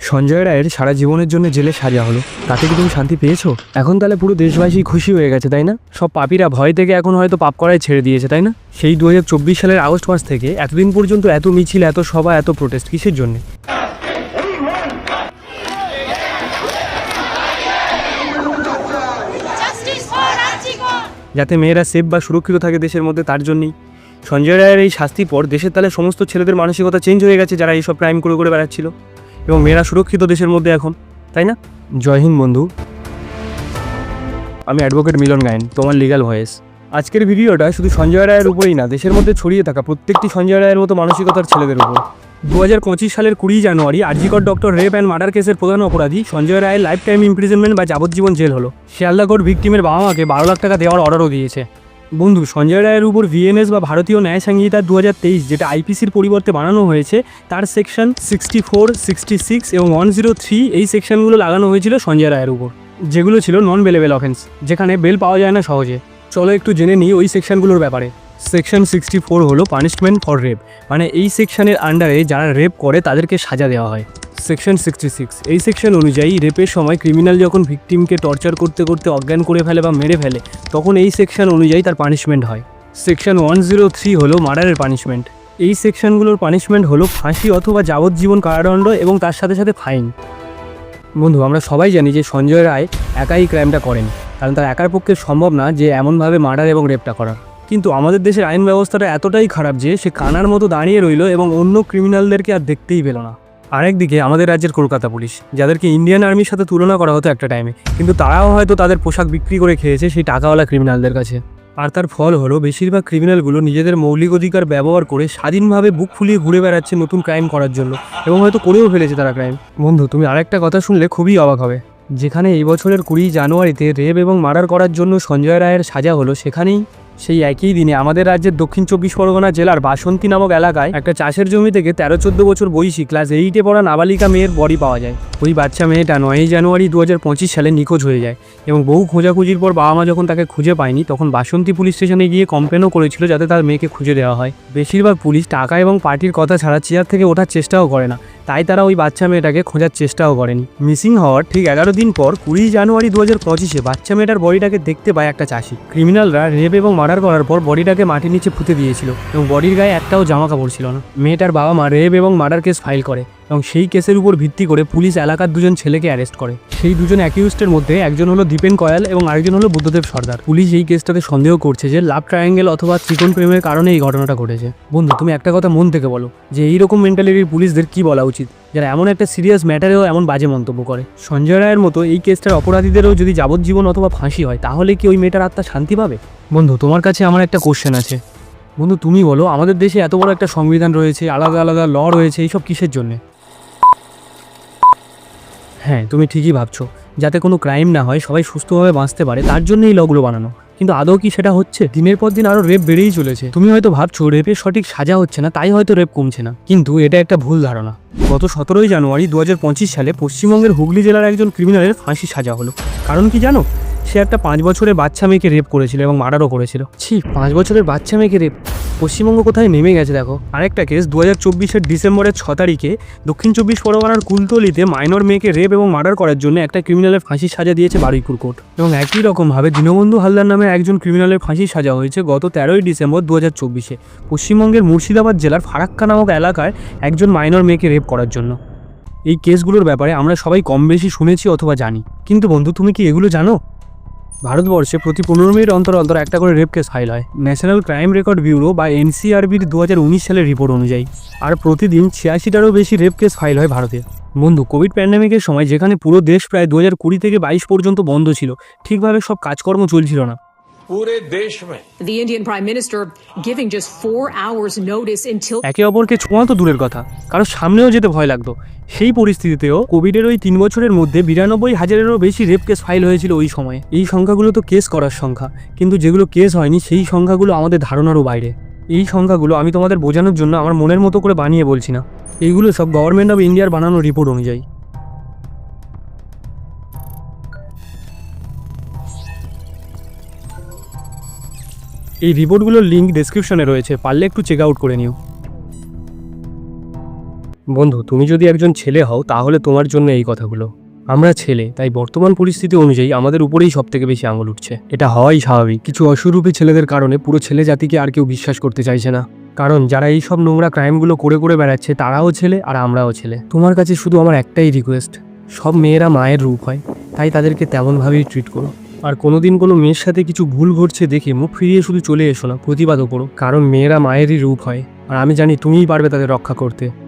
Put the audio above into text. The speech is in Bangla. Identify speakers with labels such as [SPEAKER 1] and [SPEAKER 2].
[SPEAKER 1] সঞ্জয় রায়ের সারা জীবনের জন্য জেলে সাজা হলো, তাতে কি তুমি শান্তি পেয়েছো? এখন তাহলে পুরো দেশবাসী খুশি হয়ে গেছে, তাই না? সব পাপীরা ভয় থেকে এখন হয়তো পাপ করাই ছেড়ে দিয়েছে, তাই না? সেই 2024 সালের আগস্ট মাস থেকে এতদিন পর্যন্ত এত মিছিল, এত সভা, এত প্রোটেস্ট কিসের জন্য? যাতে মেয়েরা সেফ বা সুরক্ষিত থাকে দেশের মধ্যে, তার জন্যই সঞ্জয় রায়ের এই শাস্তির পর দেশের তাহলে সমস্ত ছেলেদের মানসিকতা চেঞ্জ হয়ে গেছে, যারা এইসব ক্রাইম করে করে বেড়াচ্ছিল, এবং মেয়েরা সুরক্ষিত দেশের মধ্যে এখন, তাই না? জয় হিন্দ বন্ধু, আমি অ্যাডভোকেট মিলন গায়েন, তোমার লিগ্যাল ভয়েস। আজকের ভিডিওটা শুধু সঞ্জয় রায়ের উপরেই না, দেশের মধ্যে ছড়িয়ে থাকা প্রত্যেকটি সঞ্জয় রায়ের মতো মানসিকতার ছেলেদের উপর। 2025 সালের 20 জানুয়ারি RG Kar doctor rape and murder কেসের প্রধান অপরাধী সঞ্জয় রায়ের লাইফ টাইম ইমপ্রিজনমেন্ট বা যাবজ্জীবন জেল হলো। শিয়ালদা কোর্ট ভিকটিমের বাবা মাকে 12 লাখ টাকা দেওয়ার অর্ডারও দিয়েছে। বন্ধু, সঞ্জয় রায়ের উপর ভিএনএস বা ভারতীয় ন্যায় সংহিতা 2023, যেটা আইপিসির পরিবর্তে বানানো হয়েছে, তার সেকশন 64, 66 এবং 103 এই সেকশনগুলো লাগানো হয়েছিল সঞ্জয় রায়ের উপর, যেগুলো ছিল নন বেলেবল অফেন্স, যেখানে বেল পাওয়া যায় না সহজে। চলো একটু জেনে নিই ওই সেকশনগুলোর ব্যাপারে। সেকশন 64 হলো পানিশমেন্ট ফর রেপ, মানে এই সেকশনের আন্ডারে যারা রেপ করে তাদেরকে সাজা দেওয়া হয়। সেকশন 66, এই সেকশন অনুযায়ী রেপের সময় ক্রিমিনাল যখন ভিকটিমকে টর্চার করতে করতে অজ্ঞান করে ফেলে বা মেরে ফেলে, তখন এই সেকশন অনুযায়ী তার পানিশমেন্ট হয়। সেকশন 103 হলো মার্ডারের পানিশমেন্ট। এই সেকশনগুলোর পানিশমেন্ট হলো ফাঁসি অথবা যাবজ্জীবন কারাদণ্ড এবং তার সাথে সাথে ফাইন। বন্ধু, আমরা সবাই জানি যে সঞ্জয় রায় একাই ক্রাইমটা করেন, কারণ তার একার পক্ষে সম্ভব না যে এমনভাবে মার্ডার এবং রেপটা করা। কিন্তু আমাদের দেশের আইন ব্যবস্থাটা এতটাই খারাপ যে সে কানার মতো দাঁড়িয়ে রইল এবং অন্য ক্রিমিনালদেরকে আর দেখতেই পেল না। আরেকদিকে আমাদের রাজ্যের কলকাতা পুলিশ, যাদেরকে ইন্ডিয়ান আর্মির সাথে তুলনা করা হতো একটা টাইমে, কিন্তু তারাও হয়তো তাদের পোশাক বিক্রি করে খেয়েছে সেই টাকাওয়ালা ক্রিমিনালদের কাছে। আর তার ফল হলো বেশিরভাগ ক্রিমিনালগুলো নিজেদের মৌলিক অধিকার ব্যবহার করে স্বাধীনভাবে বুক ফুলিয়ে ঘুরে বেড়াচ্ছে নতুন ক্রাইম করার জন্য, এবং হয়তো করেও ফেলেছে তারা ক্রাইম। বন্ধু, তুমি আরেকটা কথা শুনলে খুবই অবাক হবে। যেখানে এই বছরের 20 জানুয়ারিতে রেপ এবং মার্ডার করার জন্য সঞ্জয় রায়ের সাজা হলো, সেখানেই সেই একই দিনে আমাদের রাজ্যের দক্ষিণ 24 পরগনা জেলার বাসন্তী নামক এলাকায় একটা চাষের জমি থেকে 13-14 বছর বয়সী ক্লাস 8-এ পড়া নাবালিকা মেয়ের বডি পাওয়া যায়। ওই বাচ্চা মেয়েটা 9 জানুয়ারি 2025 সালে নিখোঁজ হয়ে যায়, এবং বহু খোঁজাখুঁজির পর বাবা মা যখন তাকে খুঁজে পায়নি, তখন বাসন্তী পুলিশ স্টেশনে গিয়ে কমপ্লেনও করেছিল যাতে তার মেয়েকে খুঁজে দেওয়া হয়। বেশিরভাগ পুলিশ টাকা এবং পার্টির কথা ছাড়া চেয়ার থেকে ওঠার চেষ্টাও করে না, তাই তারা ওই বাচ্চা মেয়েটাকে খোঁজার চেষ্টাও করেনি। মিসিং হওয়ার ঠিক 11 দিন পর 20 জানুয়ারি 2025-এ বাচ্চা মেয়েটার বডিটাকে দেখতে পায় একটা চাষি। ক্রিমিনালরা রেপ এবং মার্ডার করার পর বডিটাকে মাটির নিচে পুঁতে দিয়েছিল, এবং বডির গায়ে একটাও জামা কাপড় ছিল না। মেয়েটার বাবা মা রেপ এবং মার্ডার কেস ফাইল করে, এবং সেই কেসের উপর ভিত্তি করে পুলিশ এলাকার 2জন ছেলেকে অ্যারেস্ট করে। সেই 2জন অ্যাকিউজডের মধ্যে একজন হলো দীপেন কয়াল এবং আরেকজন হলো বুদ্ধদেব সর্দার। পুলিশ এই কেসটাতে সন্দেহ করছে যে লাভ ট্রায়াঙ্গেল অথবা ত্রিকোণ প্রেমের কারণে এই ঘটনাটা ঘটেছে। বন্ধু, তুমি একটা কথা মন থেকে বলো, যে এইরকম মেন্টালিটির পুলিশদের কি বলা উচিত, যারা এমন একটা সিরিয়াস ম্যাটারেও এমন বাজে মন্তব্য করে? সঞ্জয় রায়ের মতো এই কেসটার অপরাধীদেরও যদি যাবজ্জীবন অথবা ফাঁসি হয়, তাহলে কি ওই মেয়েটার আত্মা শান্তি পাবে? বন্ধু, তোমার কাছে আমার একটা কোশ্চেন আছে। বন্ধু, তুমি বলো, আমাদের দেশে এত বড় একটা সংবিধান রয়েছে, আলাদা আলাদা ল রয়েছে, এইসব কিসের জন্যে? হ্যাঁ, তুমি ঠিকই ভাবছো, যাতে কোনো ক্রাইম না হয়, সবাই সুস্থভাবে বাঁচতে পারে, তার জন্য এই লগুলো বানানো। কিন্তু আদৌ কি সেটা হচ্ছে? দিনের পর দিন আরও রেপ বেড়েই চলেছে। তুমি হয়তো ভাবছো রেপের সঠিক সাজা হচ্ছে না, তাই হয়তো রেপ কমছে না, কিন্তু এটা একটা ভুল ধারণা। গত 17 জানুয়ারি 2025 সালে পশ্চিমবঙ্গের হুগলি জেলার একজন ক্রিমিনালের ফাঁসি সাজা হলো। কারণ কি জানো? সে একটা 5 বছরের বাচ্চা মেয়েকে রেপ করেছিল এবং মার্ডারও করেছিল। 5 বছরের বাচ্চা মেয়েকে রেপ! পশ্চিমবঙ্গ কোথায় নেমে গেছে দেখো। আরেকটা কেস 2024-এর ডিসেম্বরের 6 তারিখে দক্ষিণ 24 পরগনার কুলতলিতে মাইনর মেয়েকে রেপ এবং মার্ডার করার জন্য একটা ক্রিমিনালের ফাঁসির সাজা দিয়েছে বারুইপুর কোর্ট। এবং একই রকমভাবে দীনবন্ধু হালদার নামে একজন ক্রিমিনালের ফাঁসির সাজা হয়েছে গত 13 ডিসেম্বর 2024-এ পশ্চিমবঙ্গের মুর্শিদাবাদ জেলার ফারাক্কা নামক এলাকায় একজন মাইনর মেয়েকে রেপ করার জন্য। এই কেসগুলোর ব্যাপারে আমরা সবাই কম বেশি শুনেছি অথবা জানি, কিন্তু বন্ধু, তুমি কি এগুলো জানো? ভারতবর্ষে প্রতি 15 মিনিট অন্তর অন্তর একটা করে রেপ কেস ফাইল হয় ন্যাশনাল ক্রাইম রেকর্ড ব্যুরো বা এনসিআরবির 2019 সালের রিপোর্ট অনুযায়ী। আর প্রতিদিন 86টারও বেশি রেপ কেস ফাইল হয় ভারতে। বন্ধু, কোভিড প্যান্ডেমিকের সময় যেখানে পুরো দেশ প্রায় 2020 থেকে 22 পর্যন্ত বন্ধ ছিল, ঠিকভাবে সব কাজকর্ম চলছিল না
[SPEAKER 2] पूरे देश में
[SPEAKER 3] The Indian Prime Minister giving just 4 hours notice until
[SPEAKER 1] একে অপরকে ছোঁয়া তো দূরের কথা, কারণ সামনেও যেতে ভয় লাগতো। সেই পরিস্থিতিতেও কোভিডের ওই 3 বছরের মধ্যে 92,000-এরও বেশি রেপ কেস ফাইল হয়েছিল ওই সময়ে। এই সংখ্যাগুলো তো কেস করার সংখ্যা, কিন্তু যেগুলো কেস হয়নি সেই সংখ্যাগুলো আমাদের ধারণারও বাইরে। এই সংখ্যাগুলো আমি তোমাদের বোঝানোর জন্য আমার মনের মতো করে বানিয়ে বলছি না, এইগুলো সব গভর্নমেন্ট অফ ইন্ডিয়ার বানানো রিপোর্ট অনুযায়ী। এই রিপোর্টগুলোর লিঙ্ক ডেসক্রিপশনে রয়েছে, পারলে একটু চেক আউট করে নিও। বন্ধু, তুমি যদি একজন ছেলে হও তাহলে তোমার জন্য এই কথাগুলো। আমরা ছেলে, তাই বর্তমান পরিস্থিতি অনুযায়ী আমাদের উপরেই সব থেকে বেশি আঙুল উঠছে। এটা হওয়াই স্বাভাবিক। কিছু অসুরূপী ছেলেদের কারণে পুরো ছেলে জাতিকে আর কেউ বিশ্বাস করতে চাইছে না। কারণ যারা এই সব নোংরা ক্রাইমগুলো করে করে বেড়াচ্ছে তারাও ছেলে আর আমরাও ছেলে। তোমার কাছে শুধু আমার একটাই রিকোয়েস্ট, সব মেয়েরা মায়ের রূপ হয়, তাই তাদেরকে তেমনভাবেই ট্রিট করো। আর কোনোদিন কোনো মেয়ের সাথে কিছু ভুল ঘটছে দেখে মুখ ফিরিয়ে শুধু চলে এসো না, প্রতিবাদও করো। কারণ মেয়েরা মায়েরই রূপ হয়, আর আমি জানি তুমিই পারবে তাদের রক্ষা করতে।